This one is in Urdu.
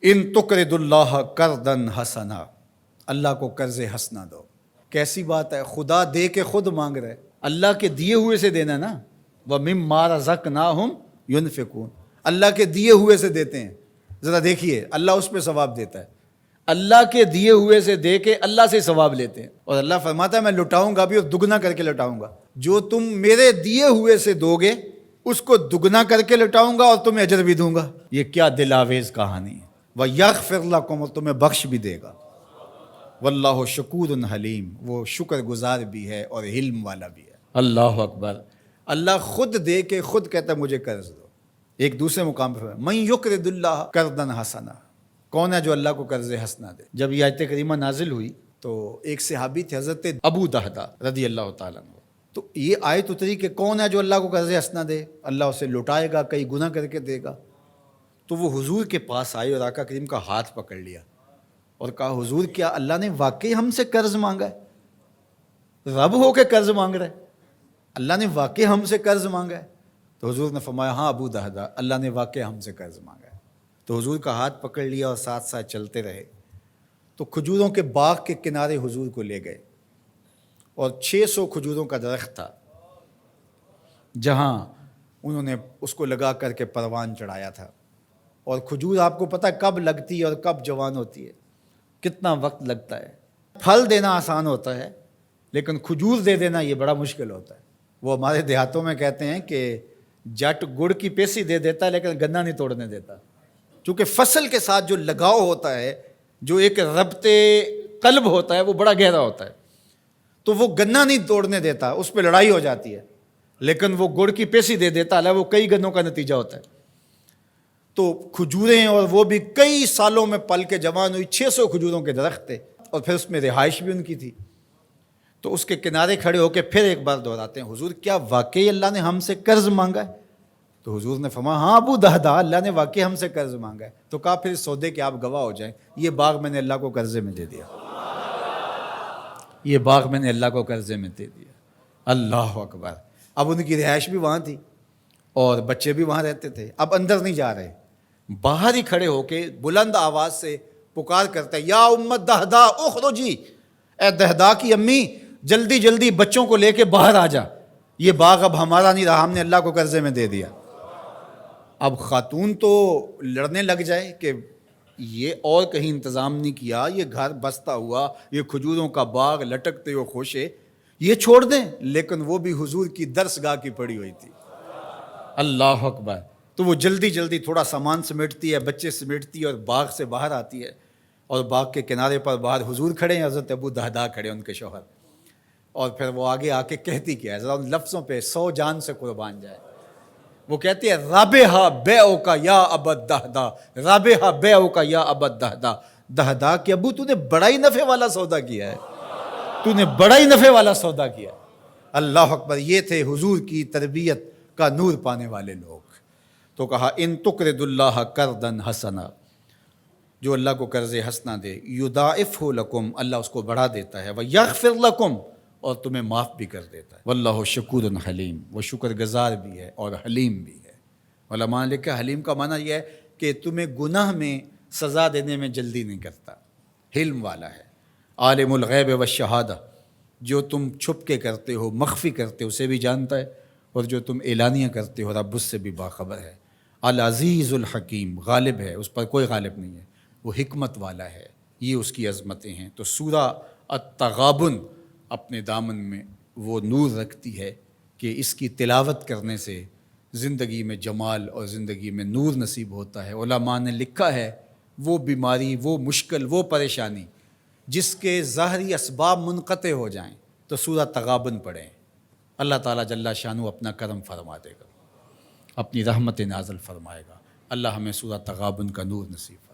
ان تقرض اللہ قرضا حسنا، اللہ کو قرض حسنا دو۔ کیسی بات ہے، خدا دے کے خود مانگ رہے، اللہ کے دیے ہوئے سے دینا نا۔ وَمِمَّا رَزَقْنَاهُمْ يُنْفِقُونَ، اللہ کے دیے ہوئے سے دیتے ہیں۔ ذرا دیکھیے اللہ اس پہ ثواب دیتا ہے، اللہ کے دیے ہوئے سے دے کے اللہ سے ثواب لیتے ہیں، اور اللہ فرماتا ہے میں لٹاؤں گا بھی اور دگنا کر کے لٹاؤں گا۔ جو تم میرے دیے ہوئے سے دو گے اس کو دگنا کر کے لٹاؤں گا اور تمہیں اجر بھی دوں گا۔ یہ کیا دل آویز کہانی ہے۔ وَيَغْفِرْ لَكُمْ، اور تمہیں بخش بھی دے گا۔ واللہ شکور حلیم، وہ شکر گزار بھی ہے اور حلم والا بھی ہے۔ اللہ اکبر، اللہ خود دے کے خود کہتا ہے مجھے قرض دو۔ ایک دوسرے مقام پہ من یقرض اللہ قرضا حسنا، کون ہے جو اللہ کو قرض حسنا دے؟ جب یہ آیت کریمہ نازل ہوئی تو ایک صحابی تھے حضرت ابو دہدا رضی اللہ تعالیٰ عنہ، تو یہ آیت اتری کہ کون ہے جو اللہ کو قرض حسنا دے، اللہ اسے لوٹائے گا، کئی گناہ کر کے دے گا۔ تو وہ حضور کے پاس آئے اور آقا کریم کا ہاتھ پکڑ لیا اور کہا حضور کیا اللہ نے واقعی ہم سے قرض مانگا ہے؟ رب ہو کے قرض مانگ رہے، اللہ نے واقعی ہم سے قرض مانگا ہے؟ تو حضور نے فرمایا ہاں ابو دہدا، اللہ نے واقعی ہم سے قرض مانگا ہے۔ تو حضور کا ہاتھ پکڑ لیا اور ساتھ ساتھ چلتے رہے، تو کھجوروں کے باغ کے کنارے حضور کو لے گئے، اور 600 کھجوروں کا درخت تھا جہاں انہوں نے اس کو لگا کر کے پروان چڑھایا تھا۔ اور کھجور آپ کو پتہ ہے کب لگتی ہے اور کب جوان ہوتی ہے، کتنا وقت لگتا ہے۔ پھل دینا آسان ہوتا ہے لیکن کھجور دے دینا یہ بڑا مشکل ہوتا ہے۔ وہ ہمارے دیہاتوں میں کہتے ہیں کہ جٹ گڑ کی پیسی دے دیتا ہے لیکن گنا نہیں توڑنے دیتا، چونکہ فصل کے ساتھ جو لگاؤ ہوتا ہے، جو ایک ربط قلب ہوتا ہے وہ بڑا گہرا ہوتا ہے، تو وہ گنا نہیں توڑنے دیتا، اس پہ لڑائی ہو جاتی ہے، لیکن وہ گڑ کی پیسی دے دیتا ہے، وہ کئی گنوں کا نتیجہ ہوتا ہے۔ تو کھجوریں، اور وہ بھی کئی سالوں میں پل کے جوان ہوئی، 600 کھجوروں کے درخت تھے، اور پھر اس میں رہائش بھی ان کی تھی۔ تو اس کے کنارے کھڑے ہو کے پھر ایک بار دہراتے ہیں حضور کیا واقعی اللہ نے ہم سے قرض مانگا ہے؟ تو حضور نے فرمایا ہاں ابو دہدا، اللہ نے واقعی ہم سے قرض مانگا ہے۔ تو کہا پھر سودے کے آپ گواہ ہو جائیں، یہ باغ میں نے اللہ کو قرضے میں دے دیا، یہ باغ میں نے اللہ کو قرضے میں دے دیا۔ اللہ اکبر۔ اب ان کی رہائش بھی وہاں تھی اور بچے بھی وہاں رہتے تھے، اب اندر نہیں جا رہے، باہر ہی کھڑے ہو کے بلند آواز سے پکار کرتے ہیں یا امت دہدا اخرجی، اے دہدا کی امی جلدی جلدی بچوں کو لے کے باہر آ جا، یہ باغ اب ہمارا نہیں رہا، ہم نے اللہ کو قرضے میں دے دیا۔ اب خاتون تو لڑنے لگ جائے کہ یہ اور کہیں انتظام نہیں کیا، یہ گھر بستا ہوا، یہ کھجوروں کا باغ لٹکتے ہوئے خوشے، یہ چھوڑ دیں، لیکن وہ بھی حضور کی درس گاہ کی پڑی ہوئی تھی۔ اللہ اکبر۔ تو وہ جلدی جلدی تھوڑا سامان سمیٹتی ہے، بچے سمیٹتی ہے، اور باغ سے باہر آتی ہے، اور باغ کے کنارے پر باہر حضور کھڑے ہیں، حضرت ابو دہدا کھڑے ہیں ان کے شوہر، اور پھر وہ آگے آ کے کہتی کیا ہے، ذرا ان لفظوں پہ 100 جان سے قربان جائے۔ وہ کہتی ہے رابحہ بیعک یا ابا دہدا، رابحہ بیعک یا ابا دہدا، دہدا کہ ابو تو نے بڑا ہی نفع والا سودا کیا ہے، تو نے بڑا ہی نفع والا سودا کیا۔ اللہ اکبر۔ یہ تھے حضور کی تربیت کا نور پانے والے لوگ۔ تو کہا ان تقرض اللہ قرضا حسنا، جو اللہ کو قرض حسنا دے، یضاعفہ لکم، اللہ اس کو بڑھا دیتا ہے، ویغفر لکم، اور تمہیں معاف بھی کر دیتا ہے۔ واللہ شکور حلیم، وہ شکر گزار بھی ہے اور حلیم بھی ہے۔ علماء نے لکھا حلیم کا معنی یہ ہے کہ تمہیں گناہ میں سزا دینے میں جلدی نہیں کرتا، حلم والا ہے۔ عالم الغیب والشہادہ، جو تم چھپ کے کرتے ہو، مخفی کرتے ہو، اسے بھی جانتا ہے، اور جو تم اعلانیہ کرتے ہو رب اس سے بھی باخبر ہے۔ العزیز الحکیم، غالب ہے، اس پر کوئی غالب نہیں ہے، وہ حکمت والا ہے، یہ اس کی عظمتیں ہیں۔ تو سورہ التغابن اپنے دامن میں وہ نور رکھتی ہے کہ اس کی تلاوت کرنے سے زندگی میں جمال اور زندگی میں نور نصیب ہوتا ہے۔ علماء نے لکھا ہے وہ بیماری، وہ مشکل، وہ پریشانی جس کے ظاہری اسباب منقطع ہو جائیں تو سورہ تغابن پڑھیں، اللہ تعالیٰ جل شانہ اپنا کرم فرما دے گا، اپنی رحمت نازل فرمائے گا۔ اللہ ہمیں سورہ تغابن کا نور نصیب فرمائے۔